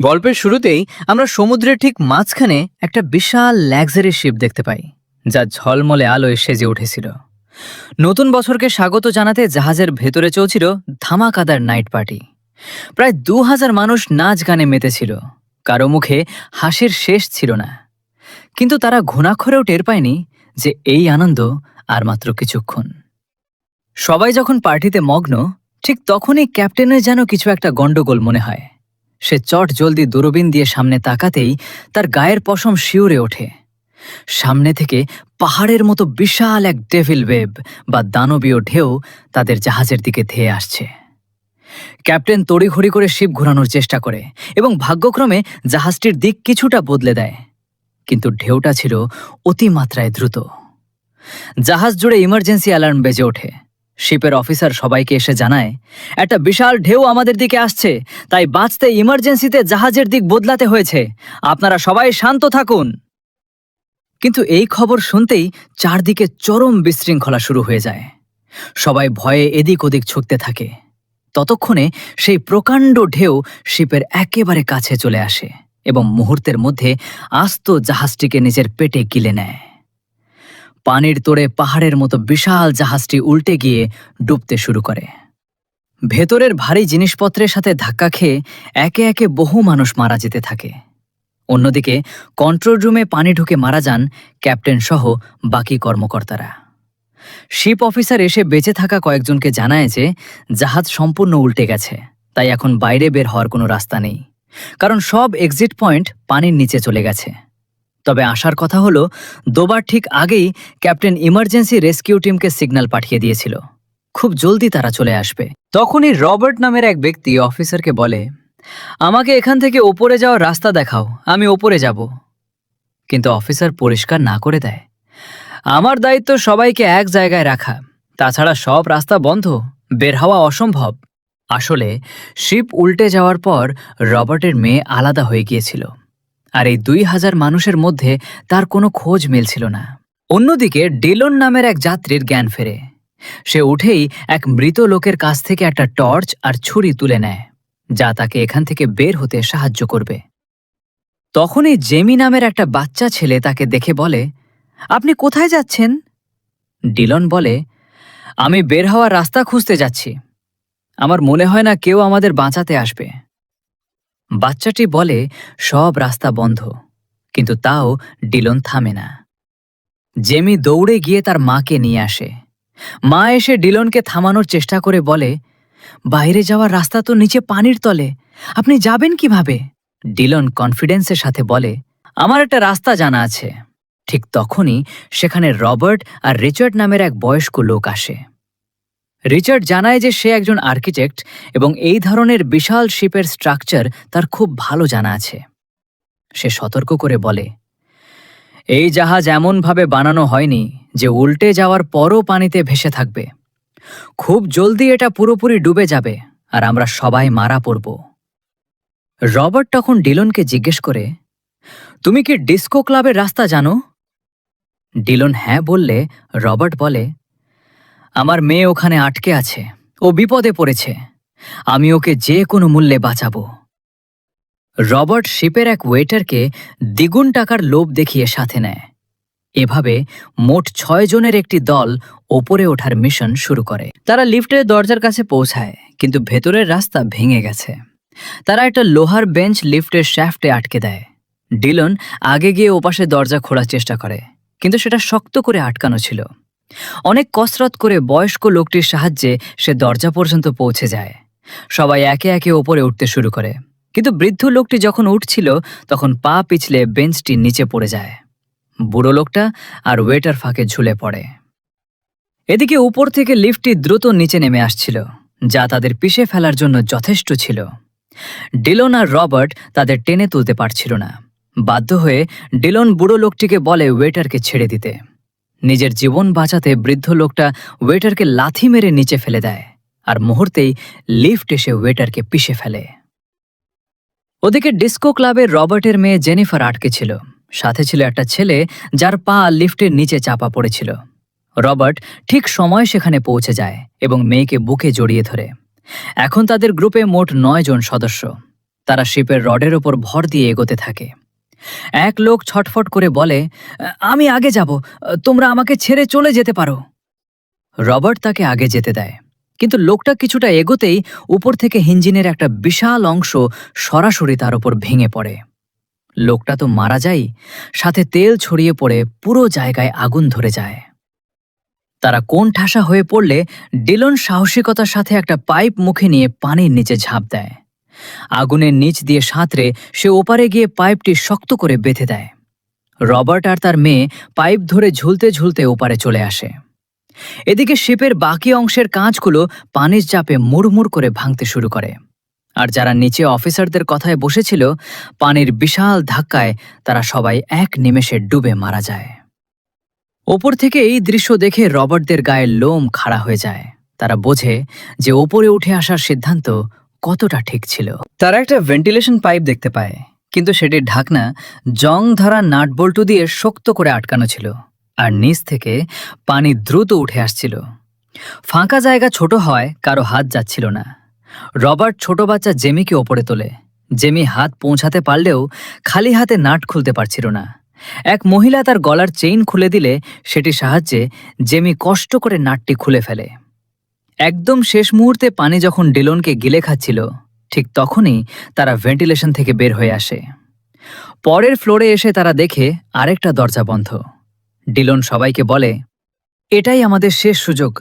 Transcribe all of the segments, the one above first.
গল্পের শুরুতেই আমরা সমুদ্রের ঠিক মাঝখানে একটা বিশাল লাক্সারি শিপ দেখতে পাই, যা ঝলমলে আলোয় সেজে উঠেছিল। নতুন বছরকে স্বাগত জানাতে জাহাজের ভেতরে চলছিল ধামাকাদার নাইট পার্টি। প্রায় 2000 মানুষ নাচ গানে মেতেছিল, কারো মুখে হাসির শেষ ছিল না। কিন্তু তারা ঘুণাক্ষরেও টের পায়নি যে এই আনন্দ আর মাত্র কিছুক্ষণ। সবাই যখন পার্টিতে মগ্ন, ঠিক তখনই ক্যাপ্টেনের যেন কিছু একটা গন্ডগোল মনে হয়। সে চট জলদি দূরবীন দিয়ে সামনে তাকাতেই তার গায়ের পশম শিউরে ওঠে। সামনে থেকে পাহাড়ের মতো বিশাল এক ডেভিল ওয়েব বা দানবীয় ঢেউ তাদের জাহাজের দিকে ধেয়ে আসছে। ক্যাপ্টেন তড়িঘড়ি করে শিপ ঘোরানোর চেষ্টা করে এবং ভাগ্যক্রমে জাহাজটির দিক কিছুটা বদলে দেয়, কিন্তু ঢেউটা ছিল অতিমাত্রায় দ্রুত। জাহাজ জুড়ে ইমার্জেন্সি অ্যালার্ম বেজে ওঠে। শিপের অফিসার সবাইকে এসে জানায়, একটা বিশাল ঢেউ আমাদের দিকে আসছে, তাই বাঁচতে ইমার্জেন্সিতে জাহাজের দিক বদলাতে হয়েছে। আপনারা সবাই শান্ত থাকুন। কিন্তু এই খবর শুনতেই চারদিকে চরম বিশৃঙ্খলা শুরু হয়ে যায়। সবাই ভয়ে এদিক ওদিক ছুটতে থাকে। ততক্ষণে সেই প্রকাণ্ড ঢেউ শিপের একেবারে কাছে চলে আসে এবং মুহূর্তের মধ্যে আস্ত জাহাজটিকে নিজের পেটে গিলে নেয়। পানির তোড়ে পাহাড়ের মতো বিশাল জাহাজটি উল্টে গিয়ে ডুবতে শুরু করে। ভেতরের ভারী জিনিসপত্রের সাথে ধাক্কা খেয়ে একে একে বহু মানুষ মারা যেতে থাকে। অন্যদিকে কন্ট্রোল রুমে পানি ঢুকে মারা যান ক্যাপ্টেন সহ বাকি কর্মকর্তারা। শিপ অফিসার এসে বেঁচে থাকা কয়েকজনকে জানায় যে জাহাজ সম্পূর্ণ উল্টে গেছে, তাই এখন বাইরে বের হওয়ার কোনো রাস্তা নেই, কারণ সব এক্সিট পয়েন্ট পানির নিচে চলে গেছে। তবে আসার কথা হলো, দোবার ঠিক আগেই ক্যাপ্টেন ইমার্জেন্সি রেস্কিউ টিমকে সিগন্যাল পাঠিয়ে দিয়েছিল, খুব জলদি তারা চলে আসবে। তখনই রবার্ট নামের এক ব্যক্তি অফিসারকে বলে, আমাকে এখান থেকে ওপরে যাওয়ার রাস্তা দেখাও, আমি ওপরে যাব। কিন্তু অফিসার পরিষ্কার না করে দেয়, আমার দায়িত্ব সবাইকে এক জায়গায় রাখা, তাছাড়া সব রাস্তা বন্ধ, বের হওয়া অসম্ভব। আসলে শিপ উল্টে যাওয়ার পর রবার্টের মেয়ে আলাদা হয়ে গিয়েছিল, আর এই 2000 মানুষের মধ্যে তার কোনো খোঁজ মিলছিল না। অন্যদিকে ডিলন নামের এক যাত্রীর জ্ঞান ফেরে। সে উঠেই এক মৃত লোকের কাছ থেকে একটা টর্চ আর ছুরি তুলে নেয়, যা তাকে এখান থেকে বের হতে সাহায্য করবে। তখনই জেমি নামের একটা বাচ্চা ছেলে তাকে দেখে বলে, আপনি কোথায় যাচ্ছেন? ডিলন বলে, আমি বের হওয়ার রাস্তা খুঁজতে যাচ্ছি, আমার মনে হয় না কেউ আমাদের বাঁচাতে আসবে। বাচ্চাটি বলে, সব রাস্তা বন্ধ, কিন্তু তাও ডিলন থামে না। জেমি দৌড়ে গিয়ে তার মাকে নিয়ে আসে। মা এসে ডিলনকে থামানোর চেষ্টা করে বলে, বাইরে যাওয়ার রাস্তা তো নিচে পানির তলে, আপনি যাবেন কিভাবে? ডিলন কনফিডেন্সের সাথে বলে, আমার একটা রাস্তা জানা আছে। ঠিক তখনই সেখানে রবার্ট আর রিচার্ড নামের এক বয়স্ক লোক আসে। রিচার্ড জানায় যে সে একজন আর্কিটেক্ট এবং এই ধরনের বিশাল শিপের স্ট্রাকচার তার খুব ভালো জানা আছে। সে সতর্ক করে বলে, এই জাহাজ এমনভাবে বানানো হয়নি যে উল্টে যাওয়ার পরও পানিতে ভেসে থাকবে। খুব জলদি এটা পুরোপুরি ডুবে যাবে আর আমরা সবাই মারা পড়ব। রবার্ট তখন ডিলনকে জিজ্ঞেস করে, তুমি কি ডিস্কো ক্লাবের রাস্তা জানো? ডিলন হ্যাঁ বললে রবার্ট বলে, আমার মেয়ে ওখানে আটকে আছে, ও বিপদে পড়েছে, আমি ওকে যে কোনো মূল্যে বাঁচাবো। রবার্ট শিপের এক ওয়েটারকে দ্বিগুণ টাকার লোভ দেখিয়ে সাথে নেয়। এভাবে মোট 6 জনের একটি দল ওপরে ওঠার মিশন শুরু করে। তারা লিফটের দরজার কাছে পৌঁছায়, কিন্তু ভেতরের রাস্তা ভেঙে গেছে। তারা একটা লোহার বেঞ্চ লিফটের শ্যাফটে আটকে দেয়। ডিলন আগে গিয়ে ওপাশে দরজা খোলার চেষ্টা করে, কিন্তু সেটা শক্ত করে আটকানো ছিল। অনেক কসরত করে বয়স্ক লোকটির সাহায্যে সে দরজা পর্যন্ত পৌঁছে যায়। সবাই একে একে ওপরে উঠতে শুরু করে, কিন্তু বৃদ্ধ লোকটি যখন উঠছিল তখন পা পিছলে বেঞ্চটি নিচে পড়ে যায়। বুড়ো লোকটা আর ওয়েটার ফাঁকে ঝুলে পড়ে। এদিকে উপর থেকে লিফটটি দ্রুত নিচে নেমে আসছিল, যা তাদের পিষে ফেলার জন্য যথেষ্ট ছিল। ডিলন আর রবার্ট তাদের টেনে তুলতে পারছিল না। বাধ্য হয়ে ডিলন বুড়ো লোকটিকে বলে ওয়েটারকে ছেড়ে দিতে। নিজের জীবন বাঁচাতে বৃদ্ধ লোকটা ওয়েটারকে লাথি মেরে নিচে ফেলে দেয়, আর মুহূর্তেই লিফট এসে ওয়েটারকে পিষে ফেলে। ওদিকে ডিস্কো ক্লাবের রবার্টের মেয়ে জেনিফার আটকে ছিল। সাথে ছিল একটা ছেলে যার পা লিফটের নিচে চাপা পড়েছিল। রবার্ট ঠিক সময় সেখানে পৌঁছে যায় এবং মেয়েকে বুকে জড়িয়ে ধরে। এখন তাদের গ্রুপে মোট 9 জন সদস্য। তারা শিপের রডের ওপর ভর দিয়ে এগোতে থাকে। এক লোক ছটফট করে বলে, আমি আগে যাব, তোমরা আমাকে ছেড়ে চলে যেতে পারো। রবার্ট তাকে আগে যেতে দেয়, কিন্তু লোকটা কিছুটা এগোতেই উপর থেকে ইঞ্জিনের একটা বিশাল অংশ সরাসরি তার ওপর ভেঙে পড়ে। লোকটা তো মারা যায়, সাথে তেল ছড়িয়ে পড়ে পুরো জায়গায় আগুন ধরে যায়। তারা কোণ ঠাসা হয়ে পড়লে ডিলন সাহসিকতার সাথে একটা পাইপ মুখে নিয়ে পানির নিচে ঝাঁপ দেয়। আগুনের নিচ দিয়ে সাঁতরে সে ওপারে গিয়ে পাইপটি শক্ত করে বেঁধে দেয়। রবার্ট আর তার মেয়ে পাইপ ধরে ঝুলতে ঝুলতে ওপারে চলে আসে। এদিকে শিপের বাকি অংশের কাঁচগুলো পানির চাপে মুড়মুড় করে ভাঙতে শুরু করে, আর যারা নিচে অফিসারদের কথায় বসেছিল, পানির বিশাল ধাক্কায় তারা সবাই এক নিমেষে ডুবে মারা যায়। ওপর থেকে এই দৃশ্য দেখে রবার্টদের গায়ে লোম খাড়া হয়ে যায়। তারা বোঝে যে ওপরে উঠে আসার সিদ্ধান্ত কতটা ঠিক ছিল। তারা একটা ভেন্টিলেশন পাইপ দেখতে পায়, কিন্তু সেটির ঢাকনা জং ধরা নাটবল্টু দিয়ে শক্ত করে আটকানো ছিল, আর নিচ থেকে পানি দ্রুত উঠে আসছিল। ফাঁকা জায়গা ছোট হয়, কারো হাত যাচ্ছিল না। রবার্ট ছোট বাচ্চা জেমিকে ওপরে তোলে। জেমি হাত পৌঁছাতে পারলেও খালি হাতে নাট খুলতে পারছিল না। এক মহিলা তার গলার চেইন খুলে দিলে সেটির সাহায্যে জেমি কষ্ট করে নাটটি খুলে ফেলে। একদম শেষ মুহূর্তে পানি যখন ডিলনকে গিলে খাচ্ছিল, ঠিক তখনই তারা ভেন্টিলেশন থেকে বের হয়ে আসে। পরের ফ্লোরে এসে তারা দেখে আরেকটা দরজা বন্ধ। ডিলন সবাইকে বলে, এটাই আমাদের শেষ সুযোগ।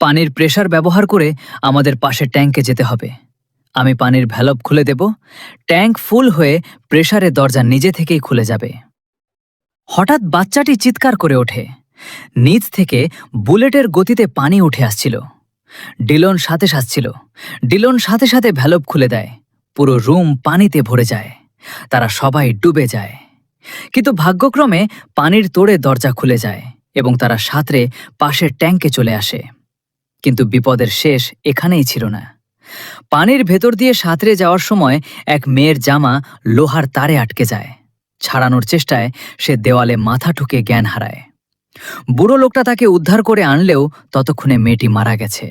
পানির প্রেসার ব্যবহার করে আমাদের পাশের ট্যাঙ্কে যেতে হবে। আমি পানির ভ্যালভ খুলে দেব, ট্যাঙ্ক ফুল হয়ে প্রেসারে দরজা নিজে থেকেই খুলে যাবে। হঠাৎ বাচ্চাটি চিৎকার করে ওঠে। নিচ থেকে বুলেটের গতিতে পানি উঠে আসছিল। ডিলন সাথে সাথে ভ্যালভ খুলে দেয়। পুরো রুম পানিতে ভরে যায়। তারা সবাই ডুবে যায়। কিন্তু ভাগ্যক্রমে পানির তোড়ে দরজা খুলে যায় এবং তারা সাঁতরে পাশের ট্যাঙ্কে চলে আসে। কিন্তু বিপদের শেষ এখানেই ছিল না। পানির ভেতর দিয়ে সাঁতরে যাওয়ার সময় এক মেয়ের জামা লোহার তারে আটকে যায়। ছাড়ানোর চেষ্টায় সে দেওয়ালে মাথা ঠুকে জ্ঞান হারায়। বুড়ো লোকটা তাকে উদ্ধার করে আনলেও ততক্ষণে মেয়েটি মারা গেছে।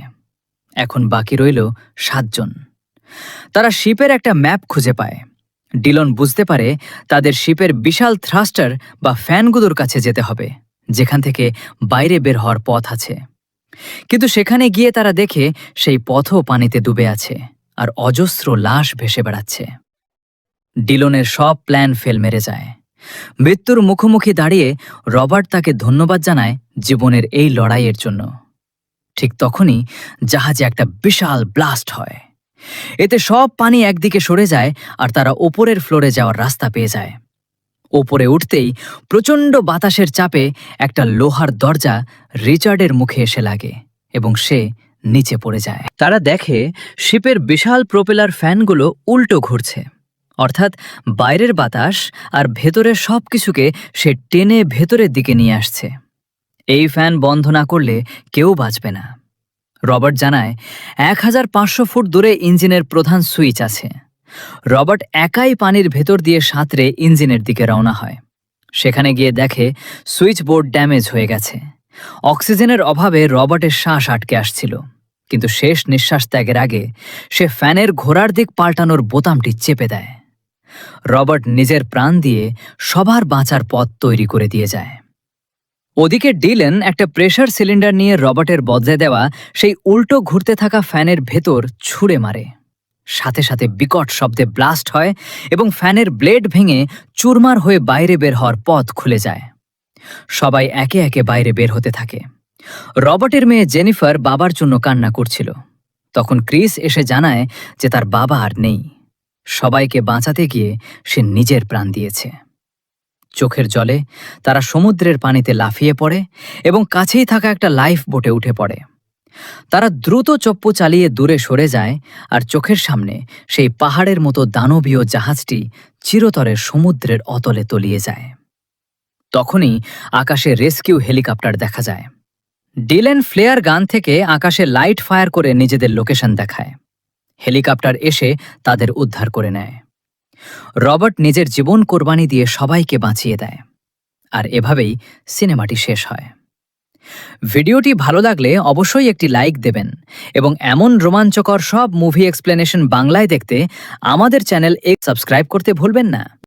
এখন বাকি রইল 7 জন। তারা শিপের একটা ম্যাপ খুঁজে পায়। ডিলন বুঝতে পারে তাদের শিপের বিশাল থ্রাস্টার বা ফ্যানগুলোর কাছে যেতে হবে, যেখান থেকে বাইরে বের হওয়ার পথ আছে। কিন্তু সেখানে গিয়ে তারা দেখে সেই পথও পানিতে ডুবে আছে, আর অজস্র লাশ ভেসে বেড়াচ্ছে। ডিলনের সব প্ল্যান ফেল মেরে যায়। মৃত্যুর মুখোমুখি দাঁড়িয়ে রবার্ট তাকে ধন্যবাদ জানায় জীবনের এই লড়াইয়ের জন্য। ঠিক তখনই জাহাজে একটা বিশাল ব্লাস্ট হয়। এতে সব পানি একদিকে সরে যায়, আর তারা ওপরের ফ্লোরে যাওয়ার রাস্তা পেয়ে যায়। ওপরে উঠতেই প্রচণ্ড বাতাসের চাপে একটা লোহার দরজা রিচার্ডের মুখে এসে লাগে এবং সে নিচে পড়ে যায়। তারা দেখে শিপের বিশাল প্রোপেলার ফ্যানগুলো উল্টো ঘুরছে, অর্থাৎ বাইরের বাতাস আর ভেতরের সব কিছুকে সে টেনে ভেতরের দিকে নিয়ে আসছে। এই ফ্যান বন্ধ না করলে কেউ বাঁচবে না। রবার্ট জানায় 1500 ফুট দূরে ইঞ্জিনের প্রধান সুইচ আছে। রবার্ট একাই পানির ভেতর দিয়ে সাঁতরে ইঞ্জিনের দিকে রওনা হয়। সেখানে গিয়ে দেখে সুইচ বোর্ড ড্যামেজ হয়ে গেছে। অক্সিজেনের অভাবে রবার্টের শ্বাস আটকে আসছিল, কিন্তু শেষ নিঃশ্বাস ত্যাগের আগে সে ফ্যানের ঘোরার দিক পাল্টানোর বোতামটি চেপে দেয়। রবার্ট নিজের প্রাণ দিয়ে সবার বাঁচার পথ তৈরি করে দিয়ে যায়। ওদিকে ডিলেন একটা প্রেসার সিলিন্ডার নিয়ে রবার্টের বদলে দেওয়া সেই উল্টো ঘুরতে থাকা ফ্যানের ভেতর ছুঁড়ে মারে। সাথে সাথে বিকট শব্দে ব্লাস্ট হয় এবং ফ্যানের ব্লেড ভেঙে চুরমার হয়ে বাইরে বের হওয়ার পথ খুলে যায়। সবাই একে একে বাইরে বের হতে থাকে। রবার্টের মেয়ে জেনিফার বাবার জন্য কান্না করছিল। তখন ক্রিস এসে জানায় যে তার বাবা আর নেই। সবাইকে বাঁচাতে গিয়ে সে নিজের প্রাণ দিয়েছে। চোখের জলে তারা সমুদ্রের পানিতে লাফিয়ে পড়ে এবং কাছেই থাকা একটা লাইফ বোটে উঠে পড়ে। তারা দ্রুত চপ্পু চালিয়ে দূরে সরে যায়, আর চোখের সামনে সেই পাহাড়ের মতো দানবীয় জাহাজটি চিরতরের সমুদ্রের অতলে তলিয়ে যায়। তখনই আকাশে রেস্কিউ হেলিকপ্টার দেখা যায়। ডিলেন ফ্লেয়ার গান থেকে আকাশে লাইট ফায়ার করে নিজেদের লোকেশন দেখায়। হেলিকপ্টার এসে তাদের উদ্ধার করে নেয়। রবার্ট নিজের জীবন কোরবানি দিয়ে সবাইকে বাঁচিয়ে দেয়। আর এভাবেই সিনেমাটি শেষ হয়। ভিডিওটি ভালো লাগলে অবশ্যই একটি লাইক দেবেন এবং এমন রোমাঞ্চকর সব মুভি এক্সপ্লেনেশন বাংলায় দেখতে আমাদের চ্যানেল সাবস্ক্রাইব করতে ভুলবেন না।